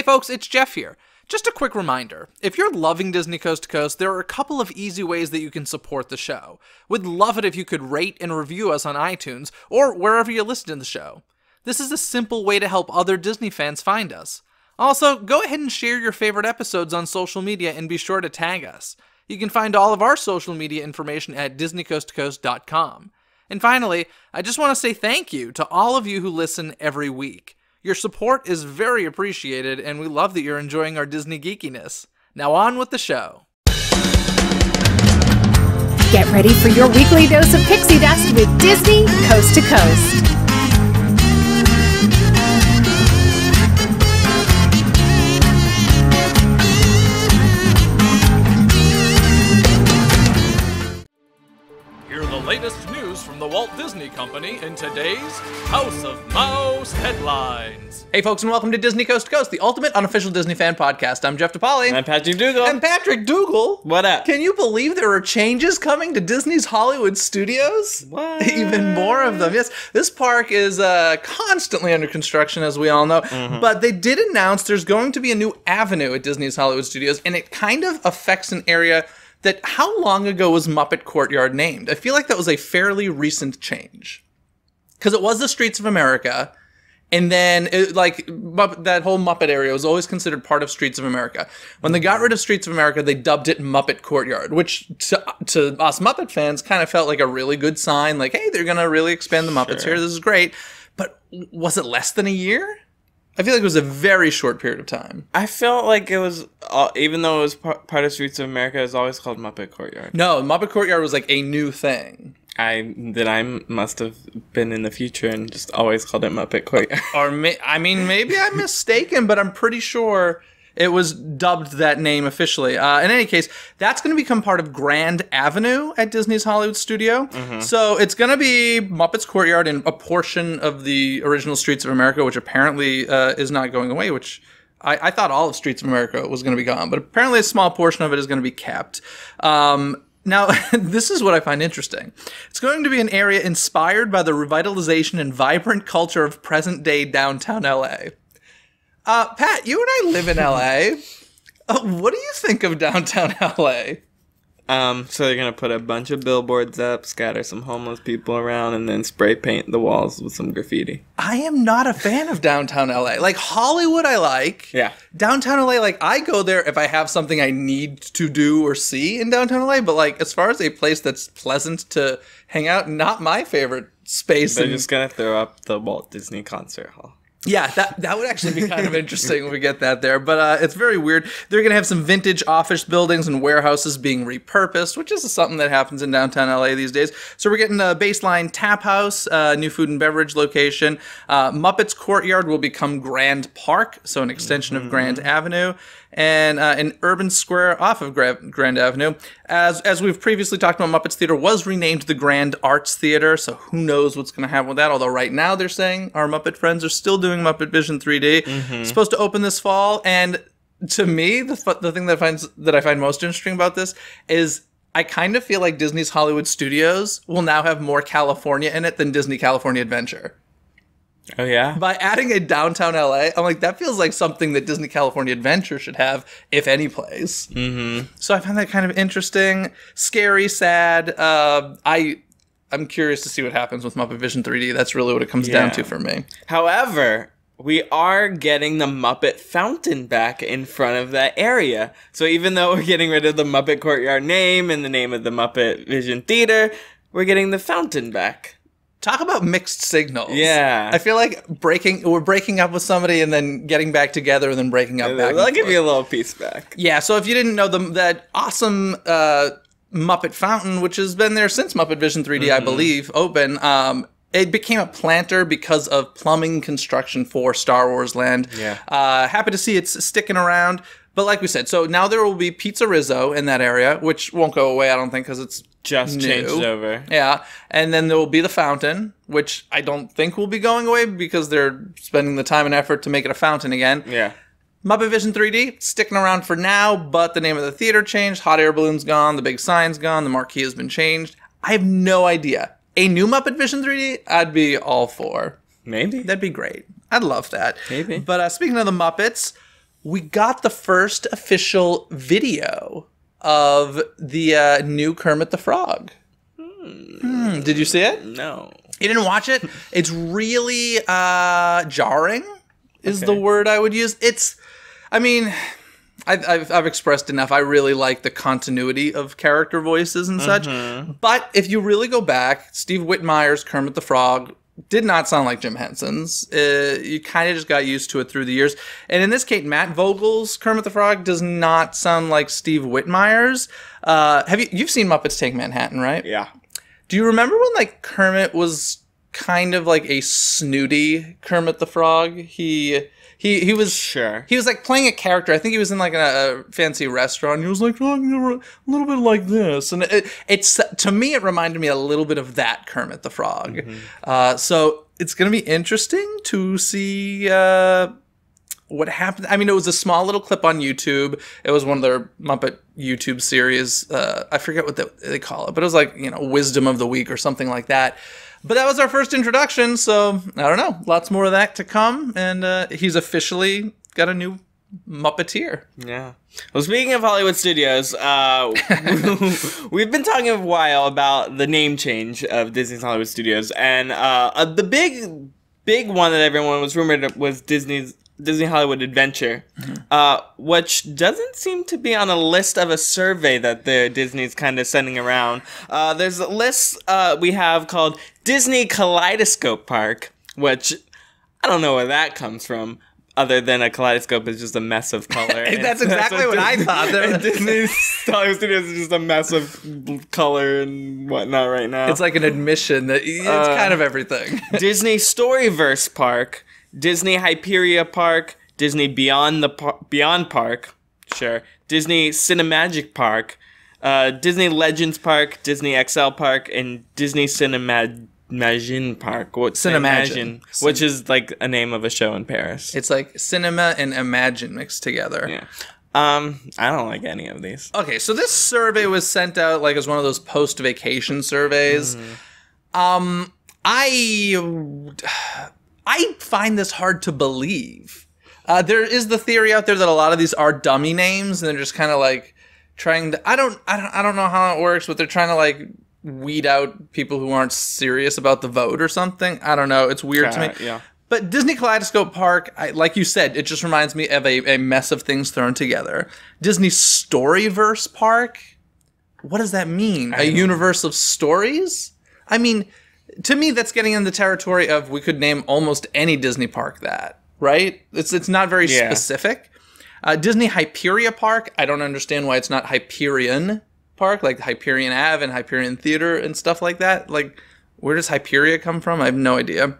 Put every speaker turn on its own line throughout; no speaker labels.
folks, it's Jeff here. Just a quick reminder, if you're loving Disney Coast to Coast, there are a couple of easy ways that you can support the show. We'd love it if you could rate and review us on iTunes, or wherever you listen to the show. This is a simple way to help other Disney fans find us. Also, go ahead and share your favorite episodes on social media and be sure to tag us. You can find all of our social media information at DisneyCoastToCoast.com. And finally, I just want to say thank you to all of you who listen every week. Your support is very appreciated, and we love that you're enjoying our Disney geekiness. Now on with the show.
Get ready for your weekly dose of pixie dust with Disney Coast to Coast.
Hear the latest news from the Walt Disney Company in today's House of Mouse headlines. Hey folks, and welcome to Disney Coast to Coast, the ultimate unofficial Disney fan podcast. I'm Jeff DePauli.
And I'm Patrick Dougal.
And Patrick Dougal.
What up?
Can you believe there are changes coming to Disney's Hollywood studios?
What?
Even more of them. Yes, this park is constantly under construction, as we all know. But they did announce there's going to be a new avenue at Disney's Hollywood Studios, and it kind of affects an area that, how long ago was Muppet Courtyard named? I feel like that was a fairly recent change. Because it was the Streets of America, and then, that whole Muppet area was always considered part of Streets of America. When they got rid of Streets of America, they dubbed it Muppet Courtyard, which to us Muppet fans kind of felt like a really good sign, like, hey, they're going to really expand the Muppets here, this is great. But was it less than a year? I feel like it was a very short period of time.
I felt like it was, even though it was part of Streets of America, it was always called Muppet Courtyard.
No, Muppet Courtyard was like a new thing.
I must have been in the future and just always called it Muppet Courtyard.
Maybe I'm mistaken, but I'm pretty sure it was dubbed that name officially. In any case, that's going to become part of Grand Avenue at Disney's Hollywood Studio. So it's going to be Muppet's Courtyard and a portion of the original Streets of America, which apparently is not going away, which I thought all of Streets of America was going to be gone. But apparently a small portion of it is going to be kept. Now, this is what I find interesting. It's going to be an area inspired by the revitalization and vibrant culture of present-day downtown LA. Pat, you and I live in LA. What do you think of downtown LA?
So they're going to put a bunch of billboards up, scatter some homeless people around, and then spray paint the walls with some graffiti.
I am not a fan of downtown LA. Like, Hollywood I like.
Yeah.
Downtown LA, like, I go there if I have something I need to do or see in downtown LA, but, like, as far as a place that's pleasant to hang out, not my favorite space.
They're just going to throw up the Walt Disney Concert Hall.
Yeah, that would actually be kind of interesting when we get that there. But it's very weird. They're going to have some vintage office buildings and warehouses being repurposed, which is something that happens in downtown LA these days. So we're getting a baseline tap house, new food and beverage location. Muppet's Courtyard will become Grand Park, so an extension of Grand Avenue. And an urban square off of Grand Avenue. As we've previously talked about, Muppets Theater was renamed the Grand Arts Theater, so who knows what's going to happen with that, although right now they're saying our Muppet friends are still doing Muppet Vision 3D. It's supposed to open this fall, and to me, the thing that I find most interesting about this is I kind of feel like Disney's Hollywood Studios will now have more California in it than Disney California Adventure.
Oh, yeah?
By adding a downtown LA, I'm like, that feels like something that Disney California Adventure should have, if any place. So I find that kind of interesting, scary, sad. I'm curious to see what happens with Muppet Vision 3D. That's really what it comes down to for me.
However, we are getting the Muppet Fountain back in front of that area. So even though we're getting rid of the Muppet Courtyard name and the name of the Muppet Vision Theater, we're getting the fountain back.
Talk about mixed signals.
Yeah.
I feel like we're breaking up with somebody and then getting back together and then breaking up back.
They'll give you a little piece back.
Yeah, so if you didn't know that awesome Muppet Fountain, which has been there since Muppet Vision 3D, I believe, open, it became a planter because of plumbing construction for Star Wars Land.
Yeah.
Happy to see it's sticking around. But like we said, so now there will be Pizza Rizzo in that area, which won't go away, I don't think, because it's
just
new.
Changed over.
Yeah. And then there will be the fountain, which I don't think will be going away because they're spending the time and effort to make it a fountain again.
Yeah.
Muppet Vision 3D, sticking around for now, but the name of the theater changed. Hot air balloon's gone. The big sign's gone. The marquee has been changed. I have no idea. A new Muppet Vision 3D, I'd be all for.
Maybe.
That'd be great. I'd love that.
Maybe.
But speaking of the Muppets, we got the first official video of the new Kermit the Frog. Did you see it?
No.
You didn't watch it? It's really jarring is the word I would use. I've expressed enough. I really like the continuity of character voices and such. But if you really go back, Steve Whitmire's Kermit the Frog did not sound like Jim Henson's. You kind of just got used to it through the years. And in this case, Matt Vogel's Kermit the Frog does not sound like Steve Whitmire's. You've seen Muppets Take Manhattan, right?
Yeah.
Do you remember when like Kermit was kind of like a snooty Kermit the Frog? He was
Sure.
He was like playing a character. I think he was in like a fancy restaurant. He was like talking a little bit like this, and it's to me it reminded me a little bit of that Kermit the Frog. So it's gonna be interesting to see what happened. I mean, it was a small little clip on YouTube. It was one of their Muppet YouTube series. I forget what they call it, but it was like Wisdom of the Week or something like that. But that was our first introduction, so I don't know. Lots more of that to come, and he's officially got a new Muppeteer.
Yeah. Well, speaking of Hollywood Studios, we've been talking a while about the name change of Disney's Hollywood Studios, and the big one that everyone was rumored was Disney Hollywood Adventure, which doesn't seem to be on a list of a survey that Disney's kind of sending around. There's a list we have called Disney Kaleidoscope Park, which I don't know where that comes from, other than a kaleidoscope is just a mess of color.
That's exactly what I thought.
Disney's Hollywood Studios is just a mess of color and whatnot right now.
It's like an admission that it's kind of everything.
Disney Storyverse Park, Disney Hyperia Park, Disney Beyond Park, sure, Disney Cinemagic Park, Disney Legends Park, Disney XL Park, and Disney Cinemagine Park.
Cinemagine,
which is like a name of a show in Paris.
It's like cinema and imagine mixed together.
Yeah. I don't like any of these.
Okay, so this survey was sent out like as one of those post-vacation surveys. I find this hard to believe. There is the theory out there that a lot of these are dummy names, and they're just kind of like trying to. I don't know how it works, but they're trying to like weed out people who aren't serious about the vote or something. I don't know. It's weird to me.
Yeah.
But Disney Kaleidoscope Park, like you said, it just reminds me of a mess of things thrown together. Disney Storyverse Park. What does that mean? A universe of stories? I mean, to me, that's getting in the territory of we could name almost any Disney park that, right? It's not very specific. Disney Hyperia Park, I don't understand why it's not Hyperion Park, like Hyperion Ave and Hyperion Theater and stuff like that. Like, where does Hyperia come from? I have no idea.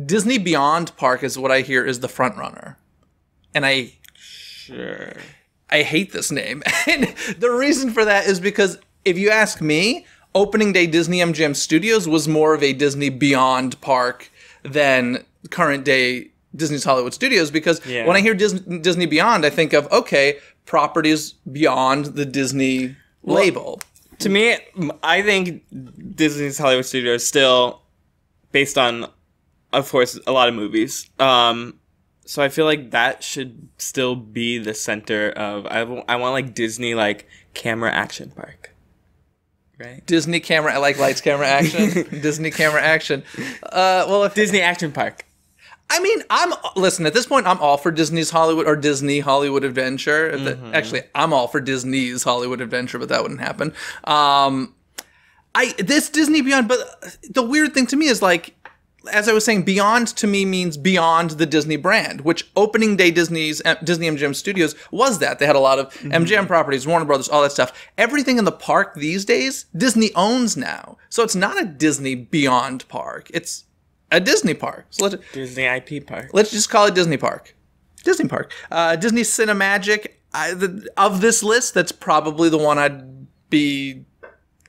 Disney Beyond Park is what I hear is the front runner. And I hate this name. And the reason for that is because if you ask me, opening day Disney MGM Studios was more of a Disney Beyond park than current day Disney's Hollywood Studios, because when I hear Disney Beyond, I think of, okay, properties beyond the Disney label.
To me, I think Disney's Hollywood Studios is still based on, of course, a lot of movies. So I feel like that should still be the center of, I want like Disney like camera action park. Right.
Disney camera, like lights, camera, action. Disney camera, action.
Disney Action Park.
I mean, listen, at this point, I'm all for Disney's Hollywood or Disney Hollywood Adventure. Actually, I'm all for Disney's Hollywood Adventure, but that wouldn't happen. This Disney Beyond, but the weird thing to me is like, as I was saying, Beyond to me means beyond the Disney brand, which opening day Disney MGM Studios was that. They had a lot of MGM properties, Warner Brothers, all that stuff. Everything in the park these days, Disney owns now. So it's not a Disney Beyond park. It's a Disney park. So
Disney IP Park.
Let's just call it Disney Park. Disney Park. Disney Cinemagic. Of this list, that's probably the one I'd be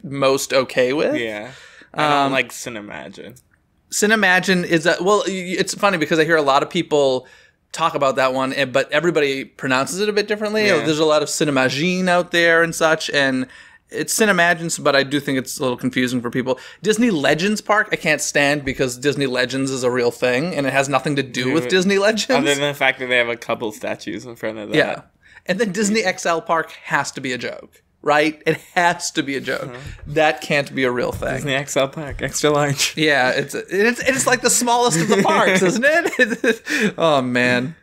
most okay with.
Yeah. I don't like Cinemagine.
Cinemagine is it's funny because I hear a lot of people talk about that one, but everybody pronounces it a bit differently.
Yeah.
There's a lot of Cinemagine out there and such, and it's Cinemagines, but I do think it's a little confusing for people. Disney Legends Park, I can't stand because Disney Legends is a real thing, and it has nothing to do with Disney Legends.
Other than the fact that they have a couple statues in front of that.
Yeah. And then Disney XL Park has to be a joke, right? It has to be a joke. That can't be a real thing.
Disney XL Park, extra large.
Yeah, it's like the smallest of the parks, isn't it? Oh, man.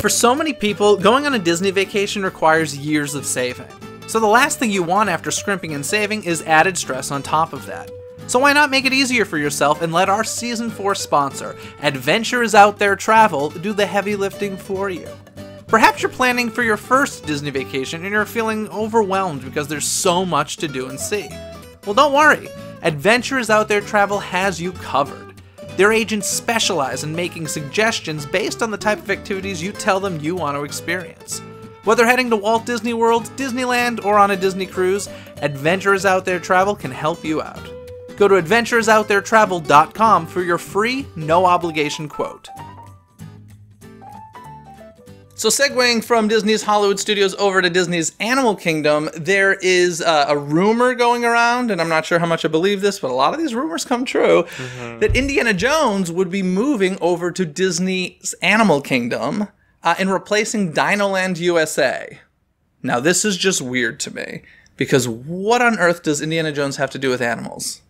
For so many people, going on a Disney vacation requires years of saving. So the last thing you want after scrimping and saving is added stress on top of that. So why not make it easier for yourself and let our Season 4 sponsor, Adventures Out There Travel, do the heavy lifting for you? Perhaps you're planning for your first Disney vacation and you're feeling overwhelmed because there's so much to do and see. Well, don't worry. Adventures Out There Travel has you covered. Their agents specialize in making suggestions based on the type of activities you tell them you want to experience. Whether heading to Walt Disney World, Disneyland, or on a Disney cruise, Adventures Out There Travel can help you out. Go to adventuresouttheretravel.com for your free, no-obligation quote. So segueing from Disney's Hollywood Studios over to Disney's Animal Kingdom, there is a rumor going around, and I'm not sure how much I believe this, but a lot of these rumors come true, that Indiana Jones would be moving over to Disney's Animal Kingdom and replacing Dinoland USA. Now, this is just weird to me, because what on earth does Indiana Jones have to do with animals?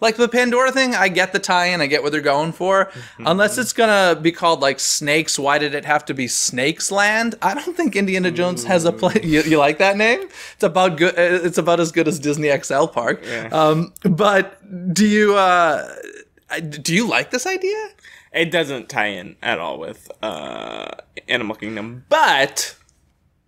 Like the Pandora thing, I get the tie-in, I get what they're going for. Unless it's gonna be called like Snakes, why did it have to be Snakes Land? I don't think Indiana Jones has a place. You like that name? It's about good. It's about as good as Disney XL Park. Yeah. But do you like this idea?
It doesn't tie in at all with Animal Kingdom, but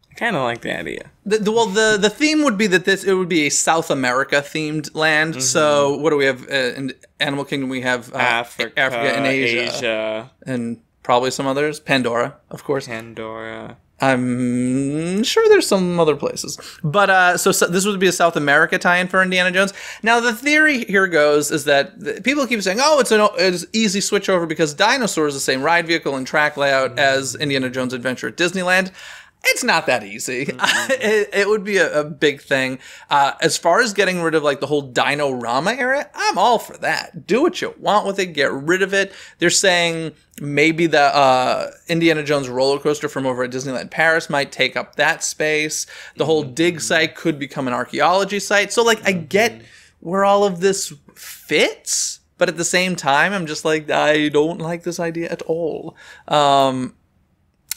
I kind of like the idea.
The theme would be that it would be a South America themed land. So what do we have in Animal Kingdom? We have
Africa
and Asia, and probably some others. Pandora, of course.
Pandora.
I'm sure there's some other places. But so this would be a South America tie-in for Indiana Jones. Now, the theory here goes is that people keep saying, oh, it's an easy switch over because Dinosaur is the same ride vehicle and track layout as Indiana Jones Adventure at Disneyland. It's not that easy. It would be a big thing. As far as getting rid of like the whole Dino-Rama area, I'm all for that. Do what you want with it. Get rid of it. They're saying maybe the Indiana Jones roller coaster from over at Disneyland Paris might take up that space. The whole dig site could become an archaeology site. So like I get where all of this fits, but at the same time, I'm just like, I don't like this idea at all.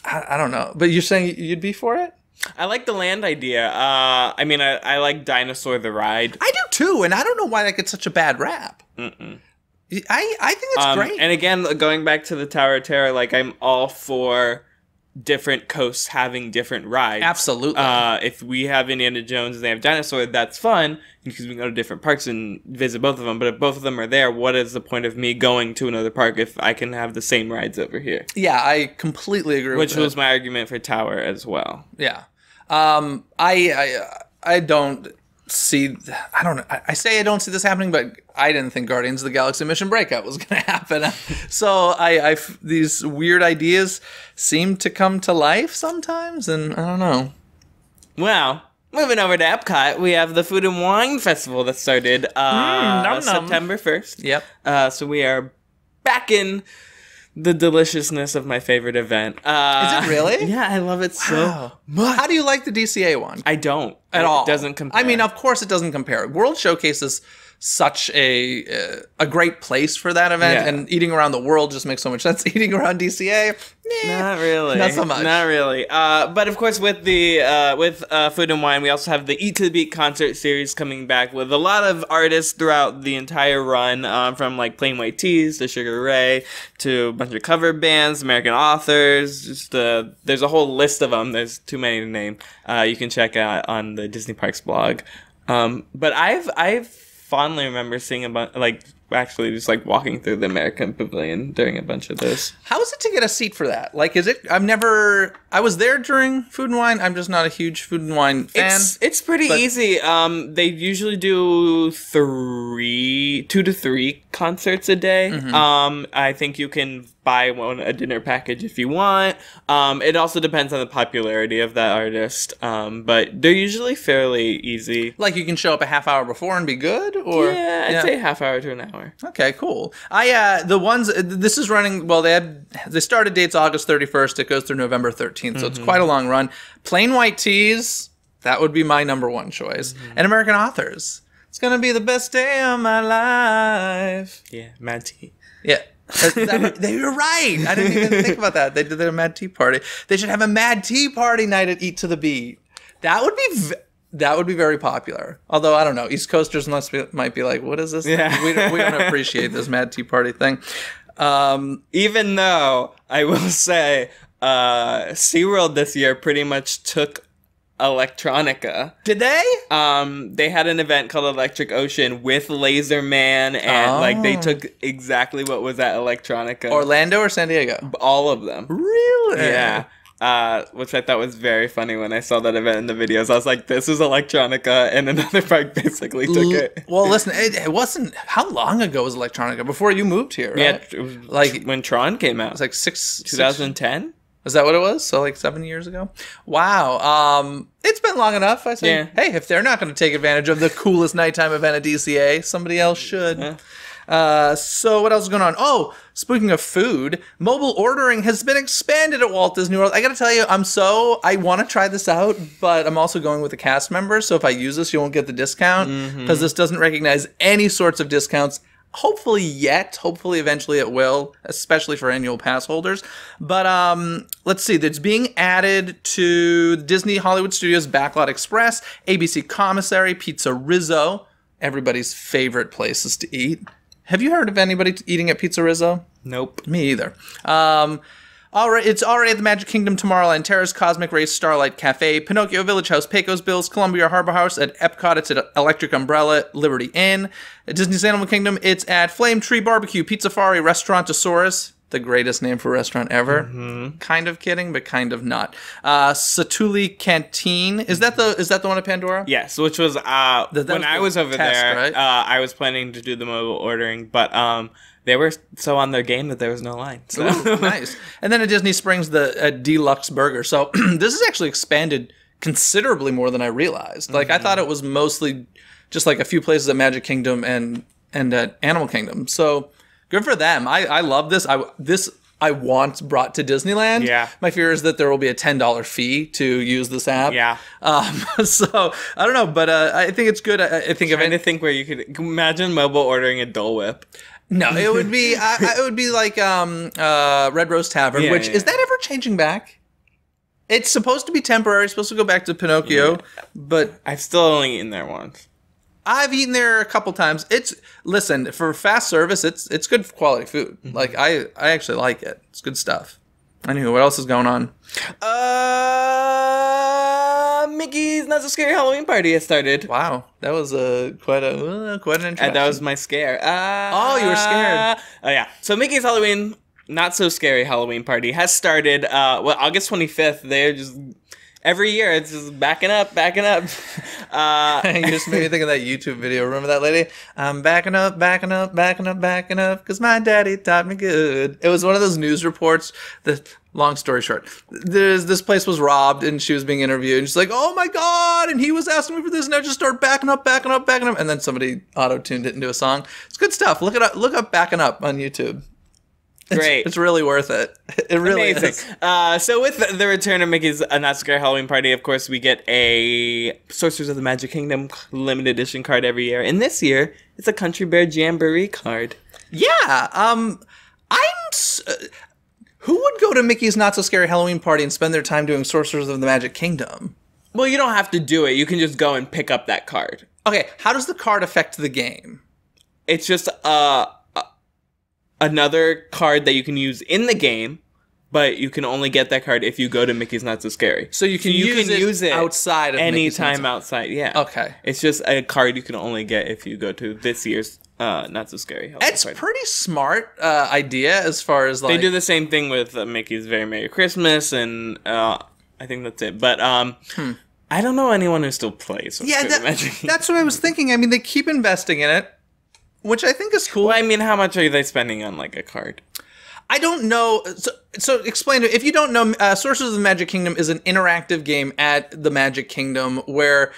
I don't know, but you're saying you'd be for it?
I like the land idea. I mean, I like Dinosaur the ride.
I do too, and I don't know why that gets such a bad rap. I think it's great.
And again, going back to the Tower of Terror, like I'm all for different coasts having different rides.
Absolutely.
If we have Indiana Jones and they have Dinosaur, that's fun because we can go to different parks and visit both of them. But if both of them are there, what is the point of me going to another park if I can have the same rides over here?
Yeah, I completely agree with that.
Which was my argument for Tower as well.
Yeah. I don't see, I don't know. I say I don't see this happening, but I didn't think Guardians of the Galaxy Mission Breakout was going to happen. So these weird ideas seem to come to life sometimes, and I don't know.
Well, moving over to Epcot, we have the Food and Wine Festival that started September 1st.
Yep.
So we are back in the deliciousness of my favorite event.
Is it really?
Yeah, I love it so much.
How do you like the DCA one?
I don't.
At all.
It doesn't compare.
I mean, of course it doesn't compare. World Showcase is such a great place for that event, and eating around the world just makes so much sense. Eating around DCA,
not really,
not so much,
not really. But of course, with the Food and Wine, we also have the Eat to the Beat concert series coming back with a lot of artists throughout the entire run, from like Plain White Tees to Sugar Ray to a bunch of cover bands, American authors. Just there's a whole list of them. There's too many to name. You can check out on the Disney Parks blog. But I've fondly remember seeing a bunch, like actually just like walking through the American Pavilion during a bunch of those.
How is it to get a seat for that? Like, is it? I was there during Food and Wine. I'm just not a huge Food and Wine fan.
It's pretty easy. They usually do 2 to 3 concerts a day. I think you can buy a dinner package if you want. It also depends on the popularity of that artist, but they're usually fairly easy.
Like you can show up a half hour before and be good, or
Yeah, I'd say half hour to an hour.
Okay, cool. The ones this is running. Well, they started dates August 31st. It goes through November 13th, so it's quite a long run. Plain white tees, that would be my number one choice, and American authors. It's gonna be the best day of my life.
Yeah, Mad Tea.
Yeah. You're right. I didn't even think about that. They did their Mad Tea Party. They should have a Mad Tea Party night at Eat to the Beat. That would be very popular. Although I don't know, East Coasters might be like, what is this?
Yeah.
We don't appreciate this Mad Tea Party thing.
Even though I will say, SeaWorld this year pretty much took electronica.
Did they?
They had an event called Electric Ocean with Laser Man, and they took exactly what was at electronica.
Orlando or San Diego?
All of them.
Really?
Yeah. Which I thought was very funny when I saw that event in the videos. I was like, this is electronica, and another park basically took it.
Well, listen, it wasn't. How long ago was electronica? Before you moved here, right?
Yeah, it was like when Tron came out.
It was like
2010.
Is that what it was? So like 7 years ago? Wow. It's been long enough. I say, hey, if they're not going to take advantage of the coolest nighttime event at DCA, somebody else should. So what else is going on? Oh, speaking of food, mobile ordering has been expanded at Walt Disney World. I got to tell you, I want to try this out, but I'm also going with a cast member. So if I use this, you won't get the discount because this doesn't recognize any sorts of discounts. Hopefully eventually it will, especially for annual pass holders. But let's see, it's being added to Disney Hollywood Studios Backlot Express, ABC Commissary, Pizza Rizzo, everybody's favorite places to eat. Have you heard of anybody eating at Pizza Rizzo?
Nope.
Me either. It's already at the Magic Kingdom, Tomorrowland Terrace, Cosmic Race, Starlight Cafe, Pinocchio Village House, Pecos Bills, Columbia Harbor House. At Epcot, it's at Electric Umbrella, Liberty Inn. At Disney's Animal Kingdom, it's at Flame Tree Barbecue, Pizzafari, Restaurantosaurus, the greatest name for a restaurant ever. Kind of kidding, but kind of not. Satuli Canteen. Is that the one at Pandora?
Yes, which was when I was over there. Right? I was planning to do the mobile ordering, but they were so on their game that there was no line. So.
Ooh, nice. And then at Disney Springs, the Deluxe Burger. So this is actually expanded considerably more than I realized. Like I thought it was mostly just like a few places at Magic Kingdom and at Animal Kingdom. So good for them. I love this. I want brought to Disneyland.
Yeah.
My fear is that there will be a $10 fee to use this app.
Yeah.
So I don't know, but I think it's good. I think
trying to think where you could imagine mobile ordering a Dole Whip.
No, it would be it would be like Red Rose Tavern, is that ever changing back? It's supposed to be temporary. It's supposed to go back to Pinocchio, but
I've still only eaten there once.
I've eaten there a couple times. Listen, for fast service, it's good quality food. Like I actually like it. It's good stuff. Anywho, what else is going on?
Mickey's Not So Scary Halloween Party has started.
Wow, that was quite an introduction.
And that was my scare.
You were scared.
Oh yeah. So Mickey's Halloween Not So Scary Halloween Party has started. August 25th. They're just every year it's just backing up.
You just made me think of that YouTube video. Remember that lady? I'm backing up, because my daddy taught me good. It was one of those news reports that, long story short, this place was robbed and she was being interviewed and she's like, oh my God, and he was asking me for this and I just started backing up. And then somebody auto-tuned it into a song. It's good stuff. Look up Backing Up on YouTube.
Great.
It's really worth it. It really is.
So with the return of Mickey's Not So Scary Halloween Party, of course, we get a Sorcerers of the Magic Kingdom limited edition card every year. And this year, it's a Country Bear Jamboree card.
Yeah. Who would go to Mickey's Not So Scary Halloween Party and spend their time doing Sorcerers of the Magic Kingdom?
Well, you don't have to do it. You can just go and pick up that card.
Okay, how does the card affect the game?
It's just another card that you can use in the game, but you can only get that card if you go to Mickey's Not So Scary.
So you can use it outside of
anytime outside. Yeah.
Okay.
It's just a card you can only get if you go to this year's Not So Scary Halloween
It's
Party.
Pretty smart idea as far as like...
They do the same thing with Mickey's Very Merry Christmas, and I think that's it. But I don't know anyone who still plays.
That's what I was thinking. I mean, they keep investing in it, which I think is cool.
Well, I mean, how much are they spending on like a card?
I don't know. So explain to me. If you don't know, Sorcerers of the Magic Kingdom is an interactive game at the Magic Kingdom where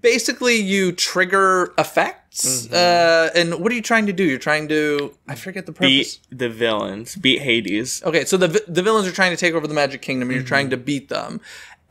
basically you trigger effects. And what are you trying to do? You're trying to... I forget the purpose.
Beat the villains. Beat Hades.
Okay, so the villains are trying to take over the Magic Kingdom and you're trying to beat them.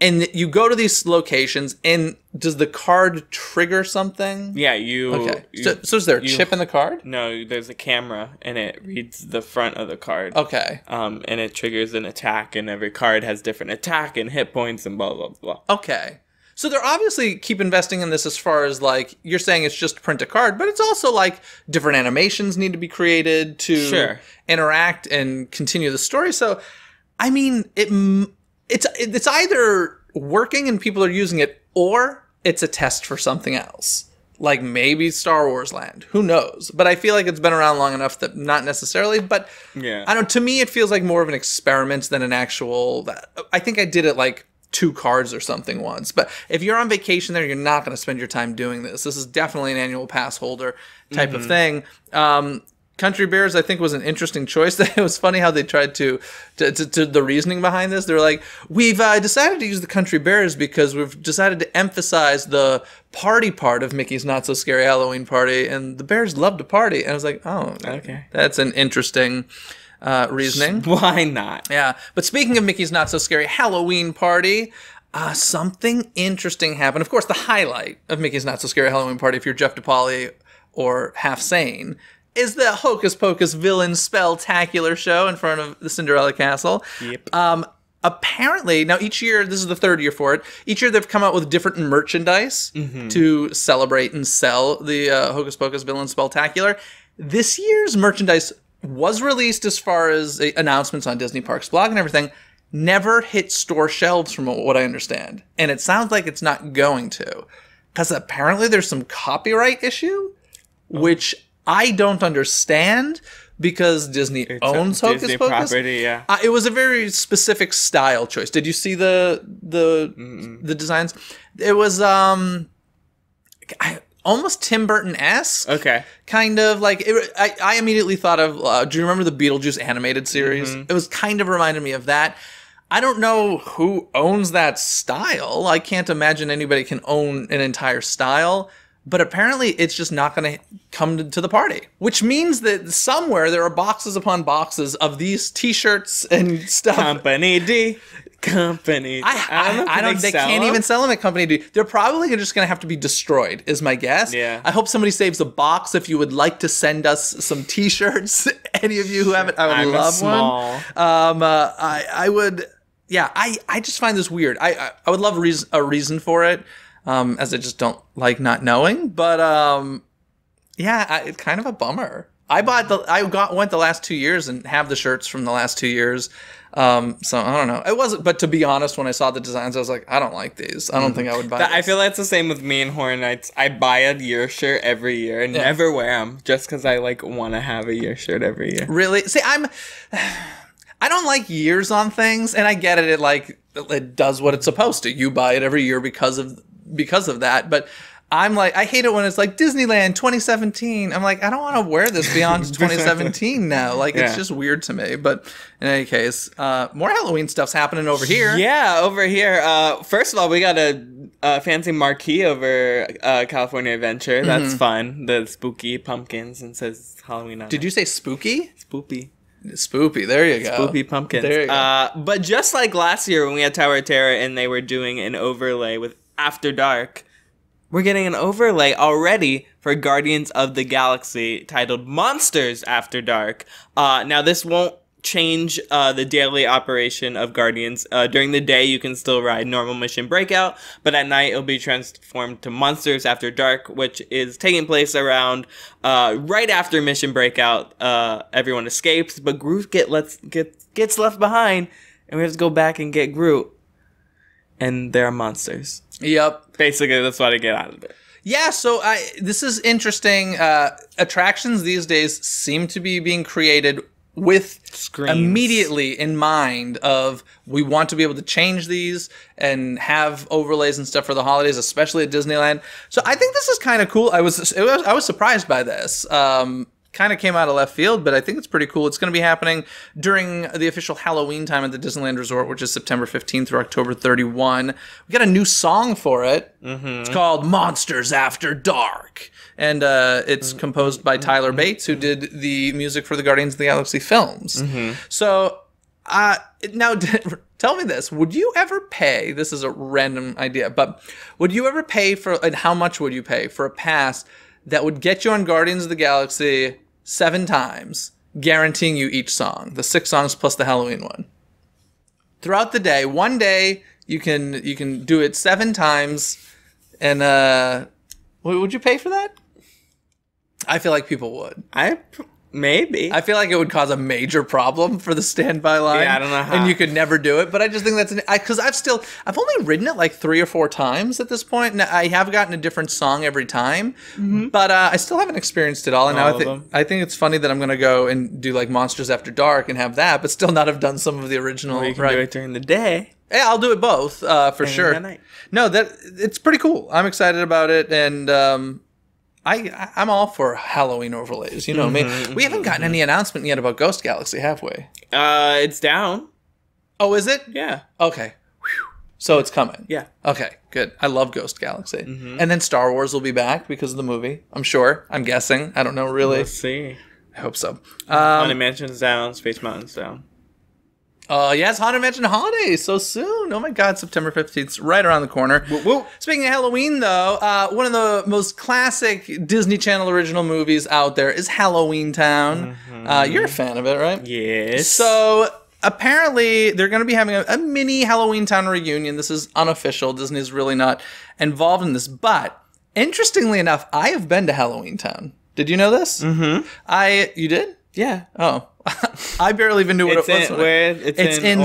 And you go to these locations, and does the card trigger something?
Yeah, you...
Okay. So is there a chip in the card?
No, there's a camera, and it reads the front of the card.
Okay.
And it triggers an attack, and every card has different attack and hit points and blah, blah, blah.
Okay. So they're obviously keep investing in this as far as, like, you're saying it's just print a card, but it's also, like, different animations need to be created to interact and continue the story. So, I mean, it's either working and people are using it, or it's a test for something else. Like maybe Star Wars Land. Who knows? But I feel like it's been around long enough that not necessarily. But
yeah,
I don't. To me, it feels like more of an experiment than an actual. I think I did it like 2 cards or something once. But if you're on vacation there, you're not going to spend your time doing this. This is definitely an annual pass holder type of thing. Country Bears, I think, was an interesting choice. It was funny how they tried to the reasoning behind this. They're like, we've decided to use the Country Bears because we've decided to emphasize the party part of Mickey's Not So Scary Halloween Party, and the Bears love to party. And I was like, oh,
okay,
that's an interesting reasoning.
Why not?
Yeah. But speaking of Mickey's Not So Scary Halloween Party, something interesting happened. Of course, the highlight of Mickey's Not So Scary Halloween Party, if you're Jeff DePauli or half sane, is the Hocus Pocus Villain Spelltacular show in front of the Cinderella Castle.
Yep.
Apparently, now each year, this is the 3rd year for it, each year they've come out with different merchandise to celebrate and sell the Hocus Pocus Villain Spelltacular. This year's merchandise was released as far as announcements on Disney Parks blog and everything, never hit store shelves from what I understand. And it sounds like it's not going to. Because apparently there's some copyright issue, which I don't understand because Disney owns Hocus
Disney
Pocus.
Property, yeah.
It was a very specific style choice. Did you see the designs? It was almost Tim Burton-esque.
Okay.
Kind of like I immediately thought of. Do you remember the Beetlejuice animated series? It was kind of reminded me of that. I don't know who owns that style. I can't imagine anybody can own an entire style. But apparently it's just not going to come to the party, which means that somewhere there are boxes upon boxes of these T-shirts and stuff.
Company D. Company D.
I don't. They can't even sell them at Company D. They're probably just going to have to be destroyed, is my guess.
Yeah.
I hope somebody saves a box. If you would like to send us some T-shirts, any of you who have it, I would love one. I would. Yeah. I just find this weird. I would love a reason for it. As I just don't like not knowing, but it's kind of a bummer. I went the last 2 years and have the shirts from the last 2 years. So I don't know. It wasn't, but to be honest, when I saw the designs, I was like, I don't like these. I don't think I would buy.
I feel like it's the same with me and Horror Nights. I buy a year shirt every year and never wear them just because I want to have a year shirt every year.
Really? See, I don't like years on things, and I get it. It does what it's supposed to. You buy it every year because of that, but I'm like, I hate it when it's like Disneyland 2017. I'm like, I don't want to wear this beyond 2017 now. It's just weird to me. But in any case, more Halloween stuff's happening over here.
Yeah, over here. First of all, we got a fancy marquee over California Adventure. That's fun. The spooky pumpkins and says Halloween on it.
Did you say spooky?
Spoopy.
Spoopy, there you go.
Spoopy pumpkins.
There you go.
But just like last year when we had Tower of Terror and they were doing an overlay with After Dark, we're getting an overlay already for Guardians of the Galaxy titled Monsters After Dark. Now, this won't change the daily operation of Guardians. During the day, you can still ride normal Mission Breakout, but at night, it'll be transformed to Monsters After Dark, which is taking place around right after Mission Breakout. Everyone escapes, but Groot gets left behind, and we have to go back and get Groot. And there are monsters.
Yep.
Basically, that's what I get out of it.
Yeah, so this is interesting. Attractions these days seem to be being created with
Screens.
Immediately in mind of we want to be able to change these and have overlays and stuff for the holidays, especially at Disneyland. So I think this is kind of cool. I was surprised by this. kind of came out of left field, but I think it's pretty cool. It's going to be happening during the official Halloween time at the Disneyland Resort, which is September 15th through October 31. We got a new song for it. It's called Monsters After Dark. And it's composed by Tyler Bates, who did the music for the Guardians of the Galaxy films. So now, tell me this. Would you ever pay, this is a random idea, but would you ever pay for, and how much would you pay for a pass that would get you on Guardians of the Galaxy 7 times, guaranteeing you each song, the 6 songs plus the Halloween one? Throughout the day, one day, you can do it 7 times, and would you pay for that? I feel like people would.
Maybe.
I feel like it would cause a major problem for the standby line.
Yeah, I don't know how.
And you could never do it. But I just think that's because I've only ridden it like 3 or 4 times at this point. Now, I have gotten a different song every time, but I still haven't experienced it all. And now I think it's funny that I'm going to go and do like Monsters After Dark and have that, but still not have done some of the original.
Or you can do it during the day.
Yeah, I'll do it both for sure.
At night.
No, it's pretty cool. I'm excited about it, and I'm all for Halloween overlays. You know me. We haven't gotten any announcement yet about Ghost Galaxy, have we?
It's down.
Oh, is it?
Yeah.
Okay. Whew. So it's coming.
Yeah.
Okay, good. I love Ghost Galaxy. And then Star Wars will be back because of the movie. I'm sure. I'm guessing. I don't know really.
Let's see.
I hope so.
Haunted Mansion's down. Space Mountain's down.
Yes, Haunted Mansion Holiday so soon. Oh my God, September 15th, right around the corner.
Woo woo.
Speaking of Halloween, though, one of the most classic Disney Channel original movies out there is Halloweentown. You're a fan of it, right?
Yes.
So apparently they're going to be having a mini Halloweentown reunion. This is unofficial. Disney's really not involved in this. But interestingly enough, I have been to Halloweentown. Did you know this? You did?
Yeah.
Oh. I barely even knew what it was.
It's in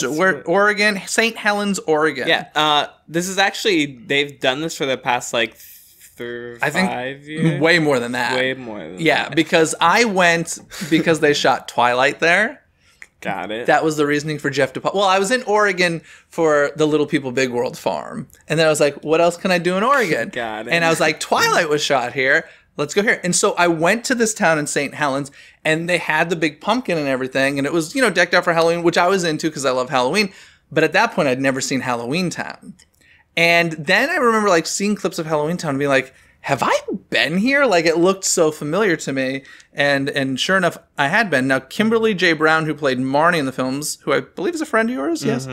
Oregon.
Oregon, St. Helens, Oregon.
Yeah. This is actually, they've done this for the past like 5 years.
Way more than that.
Way more than
that. Because I went because they shot Twilight there.
Got it.
That was the reasoning for Jeff DePaul. Well, I was in Oregon for the Little People Big World Farm. And then I was like, what else can I do in Oregon?
Got it.
And I was like, Twilight was shot here. Let's go here. And so I went to this town in St. Helens, and they had the big pumpkin and everything, and it was, decked out for Halloween, which I was into because I love Halloween. But at that point, I'd never seen Halloweentown. And then I remember like seeing clips of Halloweentown and being like, have I been here? Like, it looked so familiar to me. And sure enough, I had been. Now, Kimberly J. Brown, who played Marnie in the films, who I believe is a friend of yours, yes?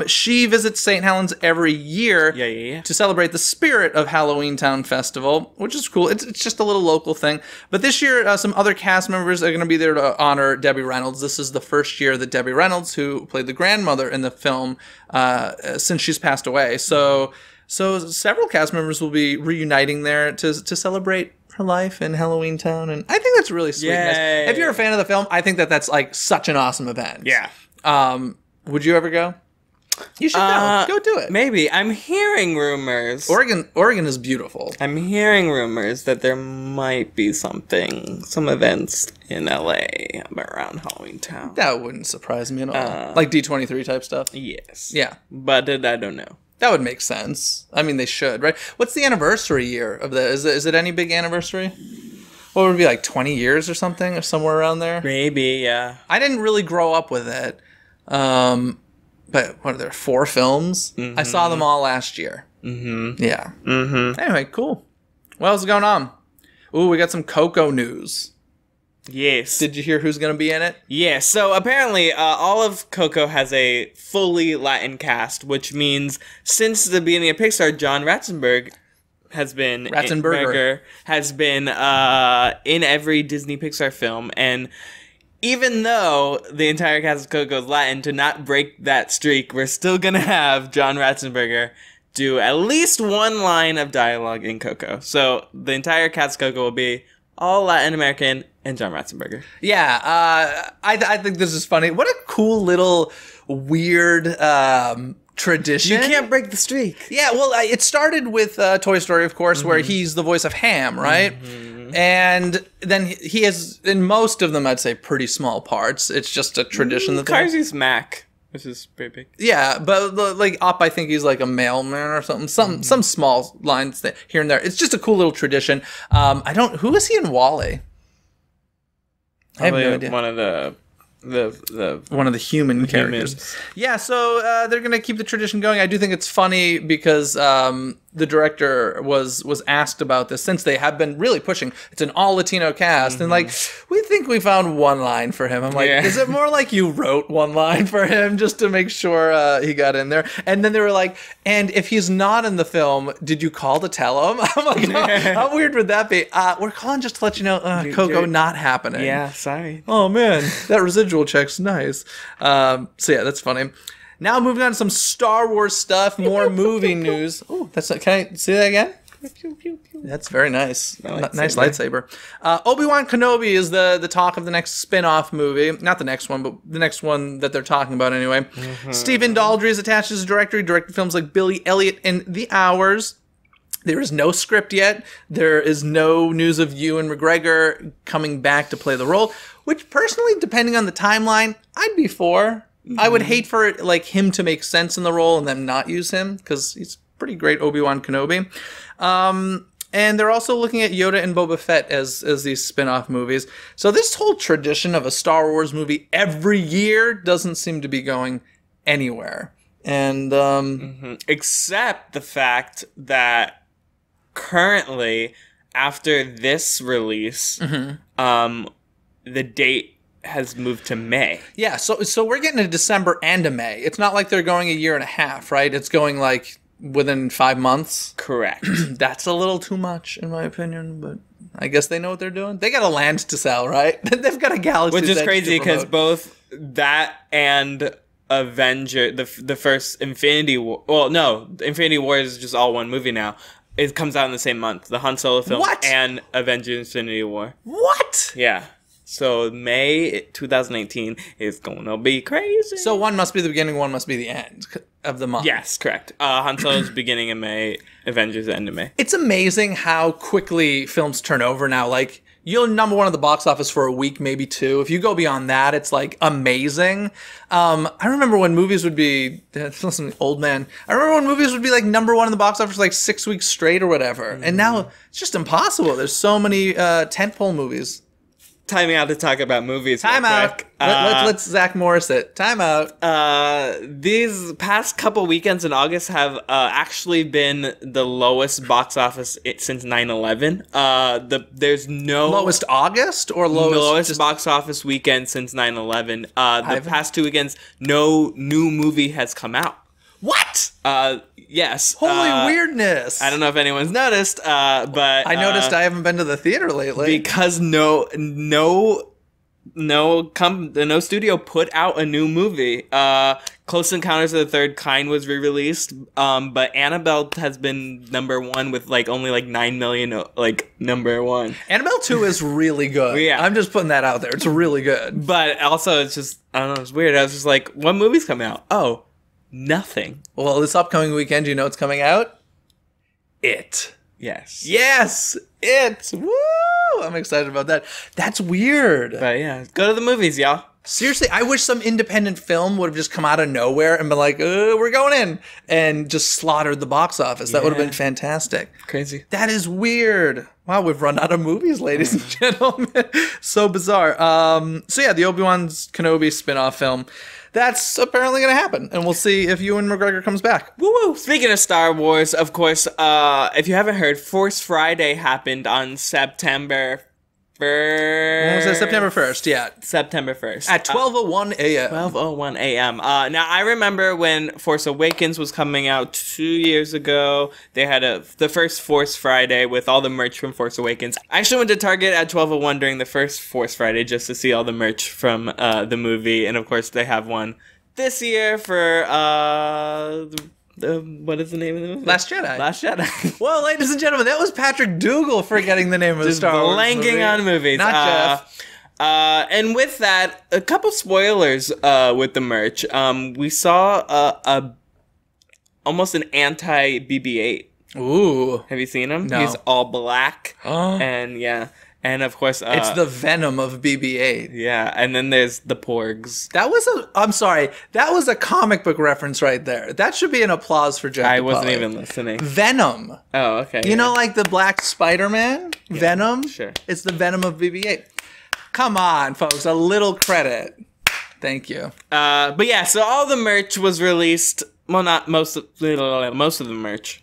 She visits St. Helens every year to celebrate the spirit of Halloweentown Festival, which is cool. It's just a little local thing. But this year, some other cast members are going to be there to honor Debbie Reynolds. This is the first year that Debbie Reynolds, who played the grandmother in the film, since she's passed away. So several cast members will be reuniting there to celebrate her life in Halloweentown, and I think that's really sweet. Nice. If you're a fan of the film, I think that's like such an awesome event.
Yeah.
Would you ever go? You should go. Go do it.
Maybe. I'm hearing rumors.
Oregon is beautiful.
I'm hearing rumors that there might be some events in LA around Halloweentown.
That wouldn't surprise me at all. Like D23 type stuff?
Yes.
Yeah.
But I don't know.
That would make sense. I mean, they should, right? What's the anniversary year of that? Is it any big anniversary? What would it be, like 20 years or something, or somewhere around there?
Maybe, yeah.
I didn't really grow up with it. But what are there, 4 films? I saw them all last year. Yeah. Anyway, cool. What else is going on? Ooh, we got some Coco news.
Yes.
Did you hear who's going to be in it?
Yeah, so apparently all of Coco has a fully Latin cast, which means since the beginning of Pixar, John Ratzenberger has been in every Disney Pixar film, and even though the entire cast of Coco is Latin, to not break that streak, we're still going to have John Ratzenberger do at least one line of dialogue in Coco. So the entire cast of Coco will be all Latin American and John Ratzenberger.
Yeah, I think this is funny. What a cool little weird tradition.
You can't break the streak.
Yeah, well, it started with Toy Story, of course, where he's the voice of Ham, right? And then he has, in most of them, I'd say, pretty small parts. It's just a tradition that
Carsey's Mac, which is pretty big.
Yeah, but like Up, I think he's like a mailman or something. Some small lines here and there. It's just a cool little tradition. Who is he in WALL-E? I have no
Probably
idea.
one of the
human characters.
humans.
Yeah, so they're gonna keep the tradition going. I do think it's funny because the director was asked about this, since they have been really pushing. It's an all Latino cast, and like, we think we found one line for him. I'm like, is it more like you wrote one line for him just to make sure he got in there? And then they were like, and if he's not in the film, did you call to tell him? I'm like, how weird would that be? We're calling just to let you know, Coco not happening.
Yeah, sorry.
Oh man, that residual check's nice. So yeah, that's funny. Now moving on to some Star Wars stuff, more movie news. Oh, can I see that again? That's very nice. Nice lightsaber. Obi-Wan Kenobi is the talk of the next spin-off movie. Not the next one, but the next one that they're talking about anyway. Stephen Daldry is attached as a director. He directed films like Billy Elliot and The Hours. There is no script yet. There is no news of Ewan McGregor coming back to play the role, which personally, depending on the timeline, I'd be for. I would hate for him to make sense in the role and then not use him, because he's pretty great Obi-Wan Kenobi. And they're also looking at Yoda and Boba Fett as these spin-off movies. So this whole tradition of a Star Wars movie every year doesn't seem to be going anywhere. And
except the fact that currently, after this release, the date has moved to May.
Yeah, so we're getting a December and a May. It's not like they're going a year and a half, right? It's going like within 5 months.
Correct.
That's a little too much, in my opinion, but I guess they know what they're doing. They got a land to sell, right? They've got a galaxy.
Which is crazy because both that and Avenger, the first Infinity War. Well, no, Infinity War is just all one movie now. It comes out in the same month. The Han Solo film and Avengers Infinity War.
What?
Yeah. So May 2018 is going to be crazy.
So one must be the beginning, one must be the end of the month.
Yes, correct. Han Solo's beginning of May, Avengers end of May.
It's amazing how quickly films turn over now. Like, you'll number one at the box office for a week, maybe two. If you go beyond that, it's like amazing. I remember when movies would be, listen, old man. I remember when movies would be like number one in the box office for like 6 weeks straight or whatever. And now it's just impossible. There's so many tentpole movies.
Time out to talk about movies.
Time out. Let's Zach Morris it. Time out.
These past couple weekends in August have actually been the lowest box office since 9/11. There's no
lowest August or
lowest box office weekend since 9/11. The past 2 weekends, no new movie has come out.
What?
Yes.
Holy weirdness.
I don't know if anyone's noticed, but
I noticed I haven't been to the theater lately.
Because no studio put out a new movie. Close Encounters of the Third Kind was re-released, but Annabelle has been number one with only 9 million number one.
Annabelle 2 is really good.
Yeah.
I'm just putting that out there. It's really good.
But also it's just, I don't know, it's weird. I was just like, what movie's coming out? Oh, nothing.
Well, this upcoming weekend, you know what's coming out? It.
Yes.
Yes! It! Woo! I'm excited about that. That's weird.
But yeah, go to the movies, y'all.
Seriously, I wish some independent film would have just come out of nowhere and been like, we're going in, and just slaughtered the box office. That would have been fantastic.
Crazy.
That is weird. Wow, we've run out of movies, ladies and gentlemen. So bizarre. So yeah, the Obi-Wan Kenobi spin-off film. That's apparently going to happen, and we'll see if Ewan McGregor comes back.
Woo woo! Speaking of Star Wars, of course, if you haven't heard, Force Friday happened on September 1st.
What was it? September 1st, yeah.
September 1st.
At 12:01 a.m.
12:01 a.m. Now, I remember when Force Awakens was coming out 2 years ago, they had the first Force Friday with all the merch from Force Awakens. I actually went to Target at 12:01 during the first Force Friday just to see all the merch from the movie. And, of course, they have one this year for... what is the name of the movie?
Last Jedi.
Last Jedi.
Well, ladies and gentlemen, that was Patrick Dougal forgetting the name of the Star Wars
blanking
movie.
on movies.
Not Jeff.
And with that, a couple spoilers with the merch. We saw almost an anti-BB-8.
Ooh.
Have you seen him?
No.
He's all black. And yeah. And of course...
it's the Venom of BB-8.
Yeah, and then there's the Porgs.
I'm sorry, that was a comic book reference right there. That should be an applause for Jeff.
I wasn't even listening.
Venom.
Oh, okay.
You know, like the Black Spider-Man?
Yeah,
Venom?
sure.
It's the Venom of BB-8. Come on, folks, a little credit. Thank you.
But yeah, so all the merch was released. Well, not most of the merch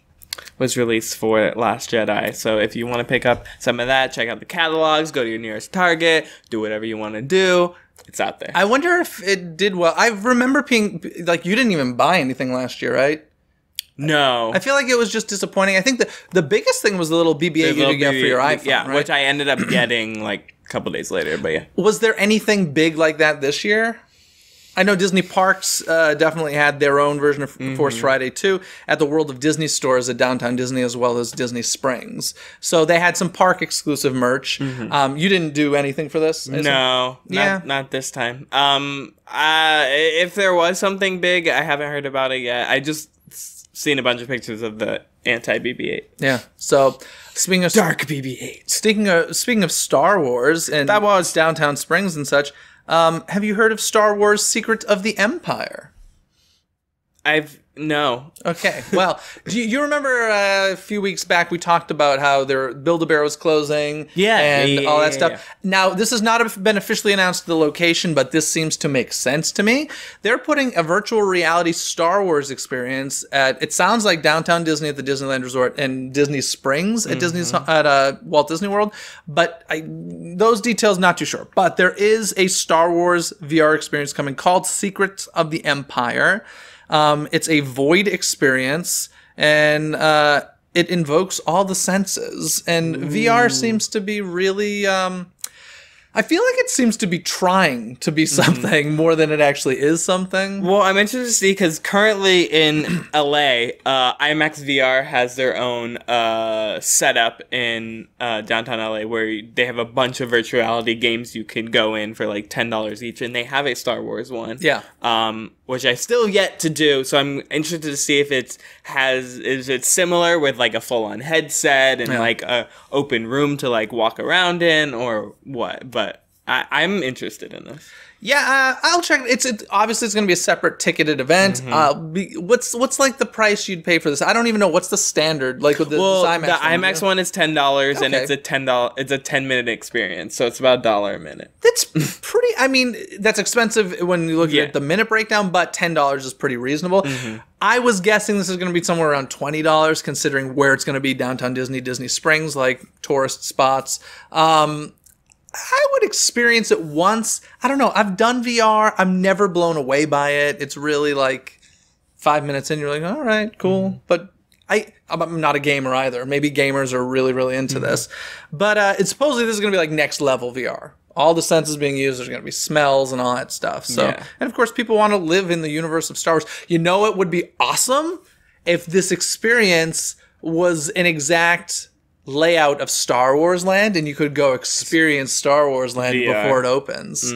was released for Last Jedi. So if you want to pick up some of that, check out the catalogs, go to your nearest Target, do whatever you want to do. It's out there.
I wonder if it did well. I remember being like, you didn't even buy anything last year, right?
No.
I feel like it was just disappointing. I think the biggest thing was the little BB-8 you could get for your iPhone,
yeah,
right?
which I ended up getting like a couple days later, but yeah.
Was there anything big like that this year? I know Disney Parks definitely had their own version of Force Friday too at the World of Disney stores at Downtown Disney as well as Disney Springs. So they had some park exclusive merch. You didn't do anything for this?
No, not this time. If there was something big, I haven't heard about it yet. I just seen a bunch of pictures of the anti-BB-8.
Yeah. So speaking of
Dark BB-8.
Speaking of Star Wars and that was Downtown Springs and such. Have you heard of Star Wars Secret of the Empire?
No.
Okay. Well, do you remember a few weeks back we talked about how their Build-A-Bear was closing and all that stuff? Yeah. Now, this has not been officially announced the location, but this seems to make sense to me. They're putting a virtual reality Star Wars experience at, it sounds like Downtown Disney at the Disneyland Resort and Disney Springs at Walt Disney World, but those details not too sure. But there is a Star Wars VR experience coming called Secrets of the Empire. It's a void experience, and it invokes all the senses. And VR seems to be really... I feel like it seems to be trying to be something more than it actually is something.
Well, I'm interested to see, because currently in LA, IMAX VR has their own setup in downtown LA where they have a bunch of virtuality games you can go in for like $10 each, and they have a Star Wars one.
Yeah.
Which I still yet to do, so I'm interested to see if is it similar with like a full-on headset and like a open room to like walk around in or what, but I'm interested in this.
Yeah, I'll check. It's obviously it's going to be a separate ticketed event. What's like the price you'd pay for this? I don't even know what's the standard like with the IMAX.
The IMAX one is $10, and it's a $10-minute experience, so it's about $1 a minute.
That's pretty. I mean, that's expensive when you look at the minute breakdown, but $10 is pretty reasonable. I was guessing this is going to be somewhere around $20, considering where it's going to be downtown Disney Springs, like tourist spots. I would experience it once. I don't know. I've done VR. I'm never blown away by it. It's really like 5 minutes in, you're like, all right, cool. But I'm not a gamer either. Maybe gamers are really, really into this. But it's supposedly this is going to be like next level VR. All the senses being used. There's going to be smells and all that stuff. So, and of course, people want to live in the universe of Star Wars. You know, it would be awesome if this experience was an exact layout of Star Wars Land, and you could go experience Star Wars Land before it opens.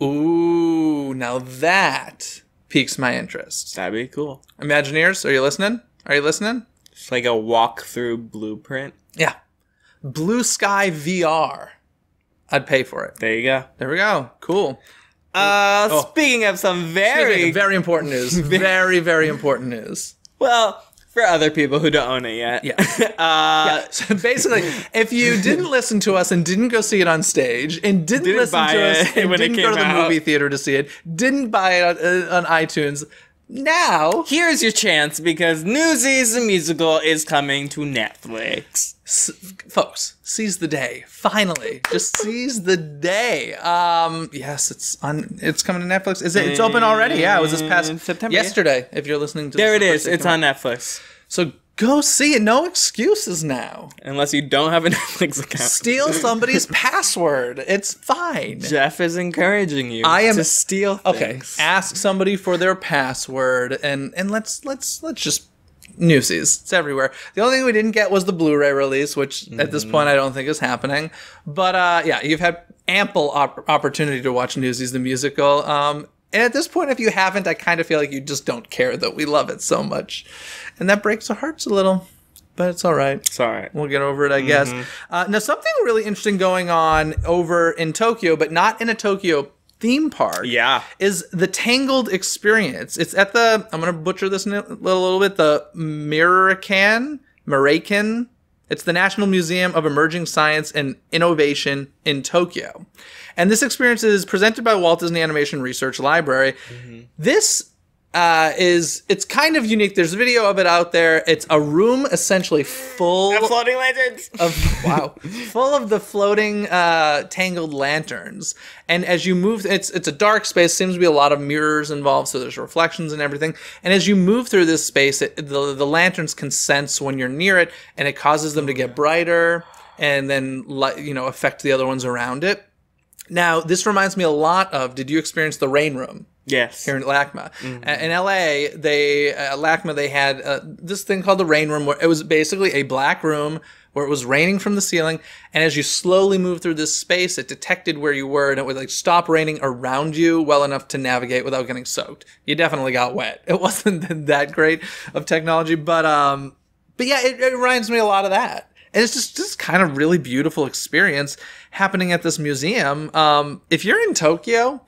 Ooh, now that piques my interest.
That'd be cool.
Imagineers, are you listening? Are you listening?
It's like a walkthrough blueprint.
Yeah. Blue Sky VR. I'd pay for it.
There you go.
There we go. Cool.
Speaking of some very
important news. Very, very important news.
Well, for other people who don't own it yet.
Yeah. So basically, if you didn't listen to us and didn't go see it on stage, and didn't listen to us and didn't go to the movie theater to see it, didn't buy it on iTunes, now
here's your chance, because Newsies the musical is coming to Netflix.
Folks, seize the day. Finally, just seize the day. Yes, it's coming to Netflix. It's open already? Yeah, it was this past
September.
Yesterday. If you're listening to
there, it is. It's on Netflix.
So go see it. No excuses now.
Unless you don't have a Netflix account.
Steal somebody's password. It's fine.
Jeff is encouraging you to steal things.
Okay, ask somebody for their password, and let's just Newsies. It's everywhere. The only thing we didn't get was the Blu-ray release, which at this point I don't think is happening. But yeah, you've had ample opportunity to watch Newsies the musical. And at this point, if you haven't, I kind of feel like you just don't care that we love it so much. And that breaks our hearts a little. But it's all right.
It's all right.
We'll get over it, I guess. Now, something really interesting going on over in Tokyo, but not in a Tokyo theme park, is the Tangled experience. It's at the, I'm going to butcher this a little bit, the Miracan It's the National Museum of Emerging Science and Innovation in Tokyo. And this experience is presented by Walt Disney Animation Research Library. This it's kind of unique. There's a video of it out there. It's a room essentially full
of floating lanterns.
Full of the floating tangled lanterns. And as you move, it's a dark space. Seems to be a lot of mirrors involved, so there's reflections and everything. And as you move through this space, the lanterns can sense when you're near it, and it causes them to get brighter and then affect the other ones around it. Now, this reminds me a lot of. Did you experience the Rain Room?
Yes.
Here in LACMA. In LA, they had this thing called the Rain Room, where it was basically a black room where it was raining from the ceiling, and as you slowly move through this space, it detected where you were, and it would like stop raining around you well enough to navigate without getting soaked. You definitely got wet. It wasn't that great of technology, but yeah, it reminds me a lot of that. And it's just kind of really beautiful experience happening at this museum. If you're in Tokyo,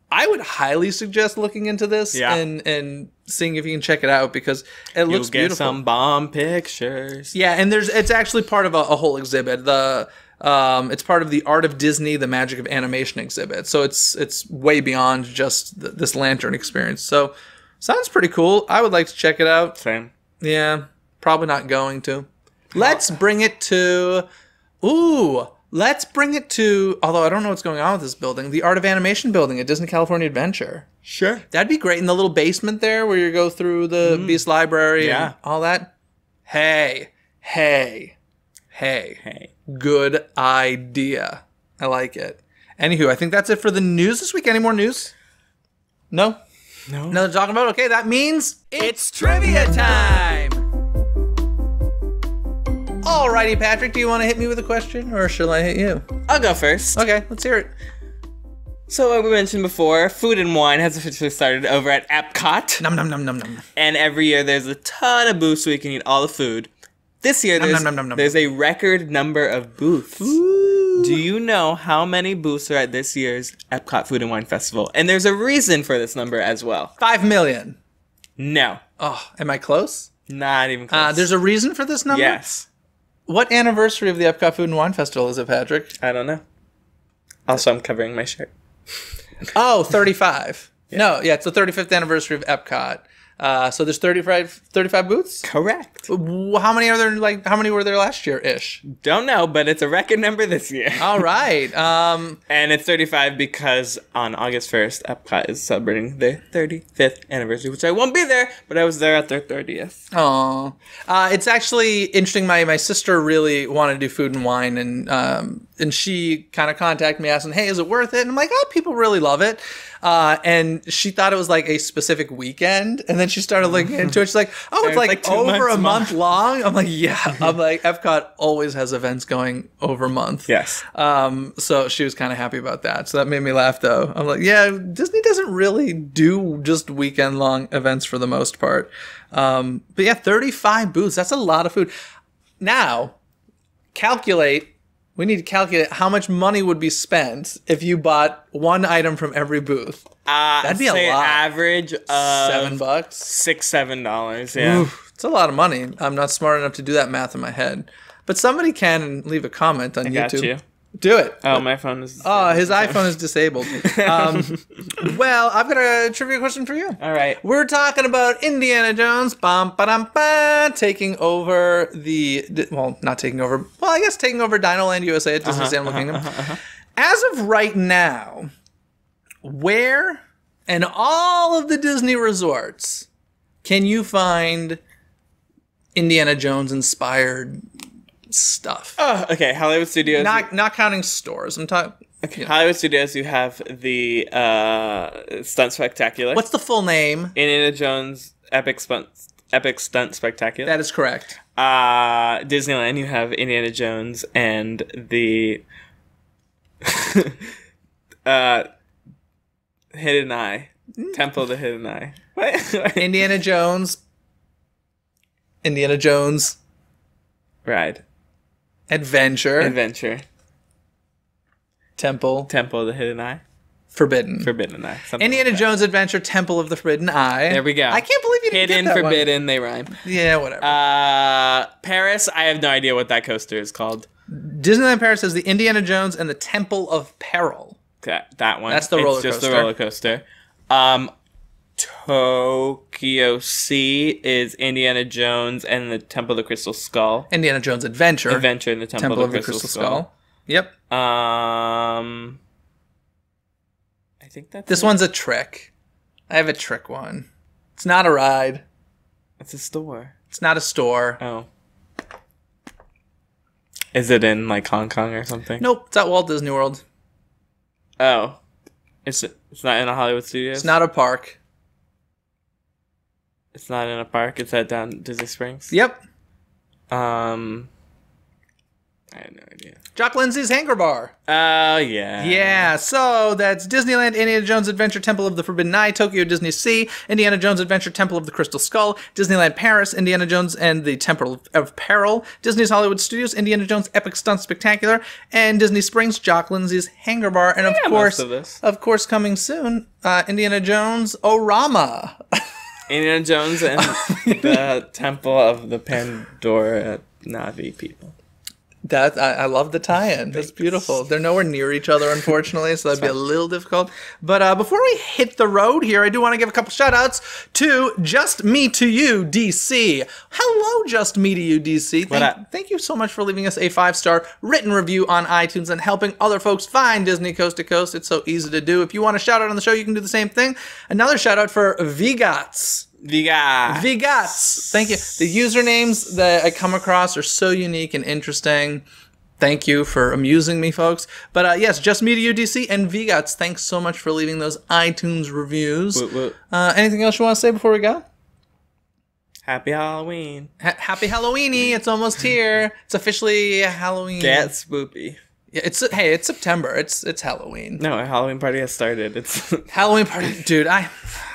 I would highly suggest looking into this and seeing if you can check it out, because it looks beautiful. You'll get
some bomb pictures.
Yeah, and it's actually part of a whole exhibit. It's part of the Art of Disney, the Magic of Animation exhibit. So it's way beyond just this lantern experience. So sounds pretty cool. I would like to check it out.
Same.
Yeah, probably not going to. Let's bring it to... Let's bring it to, although I don't know what's going on with this building, the Art of Animation building at Disney California Adventure.
Sure.
That'd be great. In the little basement there where you go through the Beast Library and all that. Hey. Good idea. I like it. Anywho, I think that's it for the news this week. Any more news? No?
No.
Nothing to talk about? Okay, that means it's trivia time! Alrighty, Patrick, do you want to hit me with a question, or shall I hit you?
I'll go first.
Okay, let's hear it.
So, like we mentioned before, Food and Wine has officially started over at Epcot.
Nom nom nom nom nom.
And every year there's a ton of booths so you can eat all the food. This year there's a record number of booths.
Ooh.
Do you know how many booths are at this year's Epcot Food and Wine Festival? And there's a reason for this number as well.
5 million.
No.
Oh, am I close?
Not even close.
There's a reason for this number?
Yes.
What anniversary of the Epcot Food and Wine Festival is it, Patrick?
I don't know. Also, I'm covering my shirt.
Oh, 35. Yeah. No, it's the 35th anniversary of Epcot. So there's 35 booths?
Correct.
How many are there? How many were there last year-ish?
Don't know, but it's a record number this year.
All right.
And it's 35 because on August 1st, Epcot is celebrating their 35th anniversary, which I won't be there, but I was there at their 30th.
Oh, it's actually interesting. My sister really wanted to do Food and Wine, and she kind of contacted me asking, "Hey, is it worth it?" And I'm like, "Oh, people really love it." And she thought it was like a specific weekend, and then she started looking into it. She's like, "Oh, it's like over a month long." I'm like, "Yeah." I'm like, Epcot always has events going over a month.
Yes.
So she was kind of happy about that. So that made me laugh, though. I'm like, yeah, Disney doesn't really do just weekend long events for the most part. But yeah, 35 booths. That's a lot of food. Now, we need to calculate how much money would be spent if you bought one item from every booth. That'd be a lot.
Average of
$7.
$6-7. Yeah.
Oof, it's a lot of money. I'm not smart enough to do that math in my head. But somebody can leave a comment on YouTube.
Got you.
Do it.
Oh, my phone is disabled.
Oh, his iPhone is disabled. Well, I've got a trivia question for you.
All right.
We're talking about Indiana Jones, taking over not taking over. Well, I guess taking over Dinoland USA at Disney's Animal Kingdom. As of right now, where in all of the Disney resorts can you find Indiana Jones inspired stuff?
Oh, okay. Hollywood Studios.
Not counting stores. I'm talking.
Okay. Yeah. Hollywood Studios. You have the Stunt Spectacular.
What's the full name?
Indiana Jones Epic Stunt Spectacular.
That is correct.
Disneyland. You have Indiana Jones and the Hidden Eye. Temple of the Hidden Eye. What?
Indiana Jones.
Ride.
Adventure.
Temple
Temple
of the Hidden Eye.
Forbidden.
Forbidden Eye.
Indiana Jones Adventure Temple of the Forbidden Eye.
There we go.
I can't believe you didn't
Hidden,
get that
forbidden, they rhyme.
Yeah, whatever.
Paris, I have no idea what that coaster is called.
Disneyland Paris has the Indiana Jones and the Temple of Peril.
That one.
That's the roller coaster.
It's just the roller coaster. Tokyo Sea is Indiana Jones and the Temple of the Crystal Skull.
Indiana Jones Adventure.
Adventure in the Temple of the Crystal Skull.
Yep.
I think that's
This one's a trick. I have a trick one. It's not a ride.
It's a store.
It's not a store.
Oh. Is it in like Hong Kong or something?
Nope. It's at Walt Disney World.
Oh. It's not in a Hollywood Studios?
It's not a park.
It's not in a park. It's at down Disney Springs?
Yep.
I have no idea.
Jock Lindsay's Hangar Bar.
Oh, yeah.
Yeah, so that's Disneyland, Indiana Jones Adventure, Temple of the Forbidden Eye, Tokyo Disney Sea, Indiana Jones Adventure, Temple of the Crystal Skull, Disneyland Paris, Indiana Jones and the Temple of Peril, Disney's Hollywood Studios, Indiana Jones Epic Stunt Spectacular, and Disney Springs, Jock Lindsay's Hangar Bar, and of course, coming soon, Indiana Jones Orama.
Indiana Jones and the Temple of the Pandora Navi people.
That I love the tie-in. That's beautiful. They're nowhere near each other, unfortunately, so that'd be a little difficult. But before we hit the road here, I do want to give a couple shout-outs to Just Me to You, DC. Hello, Just Me to You, DC. Thank you so much for leaving us a 5-star written review on iTunes and helping other folks find Disney Coast to Coast. It's so easy to do. If you want a shout-out on the show, you can do the same thing. Another shout-out for Vigats. Vigats. Thank you. The usernames that I come across are so unique and interesting. Thank you for amusing me, folks. But yes, Just Me to You, DC, and Vigats, thanks so much for leaving those iTunes reviews. Anything else you want to say before we go?
Happy Halloween.
Happy Halloweeny. It's almost here. It's officially Halloween.
Get spoopy.
Yeah, it's September. It's Halloween.
No, a Halloween party has started. It's
Halloween party, dude.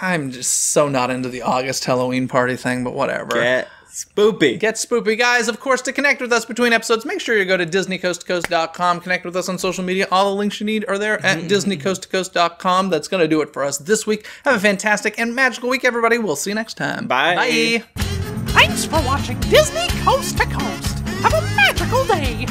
I'm just so not into the August Halloween party thing, but whatever.
Get spoopy.
Get spoopy, guys. Of course, to connect with us between episodes, make sure you go to DisneyCoastToCoast.com. Connect with us on social media. All the links you need are there at DisneyCoastToCoast.com. That's going to do it for us this week. Have a fantastic and magical week, everybody. We'll see you next time.
Bye.
Bye.
Thanks for watching Disney Coast to Coast. Have a magical day.